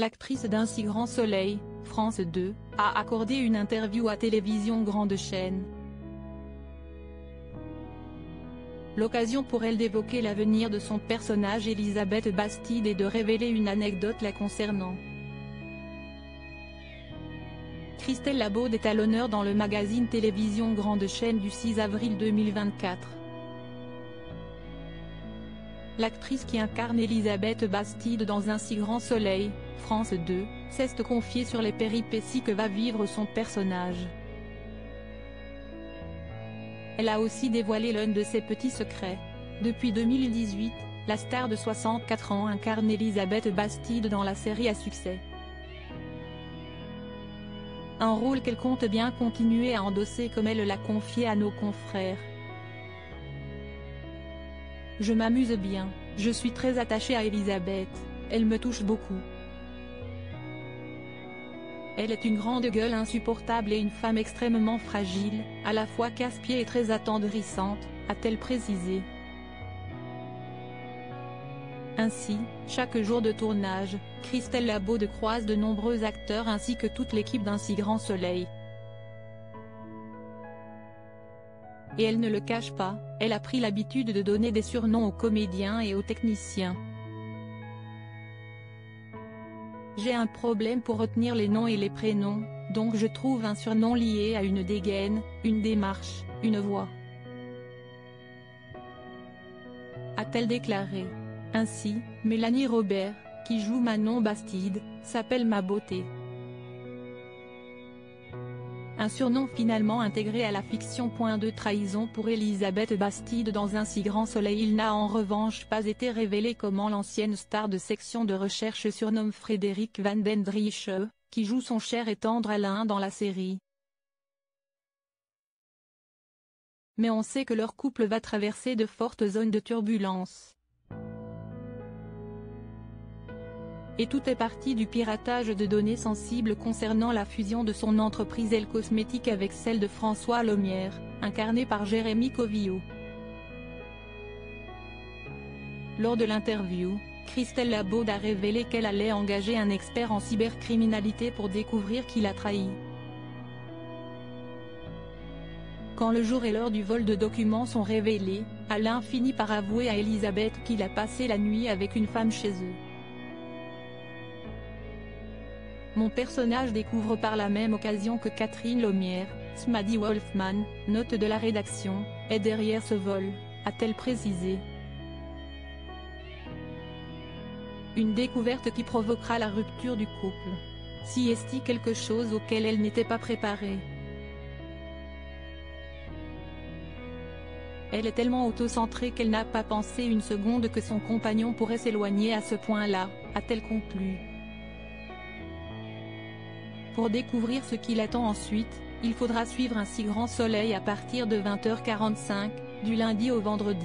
L'actrice d'Un si grand soleil, France 2, a accordé une interview à Télévision Grande Chaîne. L'occasion pour elle d'évoquer l'avenir de son personnage Elisabeth Bastide et de révéler une anecdote la concernant. Christelle Labaude est à l'honneur dans le magazine Télévision Grande Chaîne du 6 avril 2024. L'actrice qui incarne Elisabeth Bastide dans Un si grand soleil, France 2, s'est confiée sur les péripéties que va vivre son personnage. Elle a aussi dévoilé l'un de ses petits secrets. Depuis 2018, la star de 64 ans incarne Elisabeth Bastide dans la série à succès. Un rôle qu'elle compte bien continuer à endosser comme elle l'a confié à nos confrères. Je m'amuse bien, je suis très attachée à Elisabeth, elle me touche beaucoup. Elle est une grande gueule insupportable et une femme extrêmement fragile, à la fois casse-pied et très attendrissante, a-t-elle précisé. Ainsi, chaque jour de tournage, Christelle Labaude croise de nombreux acteurs ainsi que toute l'équipe d'Un si grand soleil. Et elle ne le cache pas, elle a pris l'habitude de donner des surnoms aux comédiens et aux techniciens. J'ai un problème pour retenir les noms et les prénoms, donc je trouve un surnom lié à une dégaine, une démarche, une voix. A-t-elle déclaré. Ainsi, Mélanie Robert, qui joue Manon Bastide, s'appelle Ma Beauté. Un surnom finalement intégré à la fiction. De trahison pour Elisabeth Bastide dans Un si grand soleil. Il n'a en revanche pas été révélé comment l'ancienne star de section de recherche surnomme Frédéric Van den Driesch, qui joue son cher et tendre Alain dans la série. Mais on sait que leur couple va traverser de fortes zones de turbulence. Et tout est parti du piratage de données sensibles concernant la fusion de son entreprise Elle Cosmétique avec celle de François Lomière, incarné par Jérémy Covillault. Lors de l'interview, Christelle Labaude a révélé qu'elle allait engager un expert en cybercriminalité pour découvrir qui l'a trahi. Quand le jour et l'heure du vol de documents sont révélés, Alain finit par avouer à Elisabeth qu'il a passé la nuit avec une femme chez eux. Mon personnage découvre par la même occasion que Catherine Lomière, Smaddy Wolfman, note de la rédaction, est derrière ce vol, a-t-elle précisé. Une découverte qui provoquera la rupture du couple. Si est-il quelque chose auquel elle n'était pas préparée. Elle est tellement autocentrée qu'elle n'a pas pensé une seconde que son compagnon pourrait s'éloigner à ce point-là, a-t-elle conclu. Pour découvrir ce qui l'attend ensuite, il faudra suivre Un si grand soleil à partir de 20h45, du lundi au vendredi.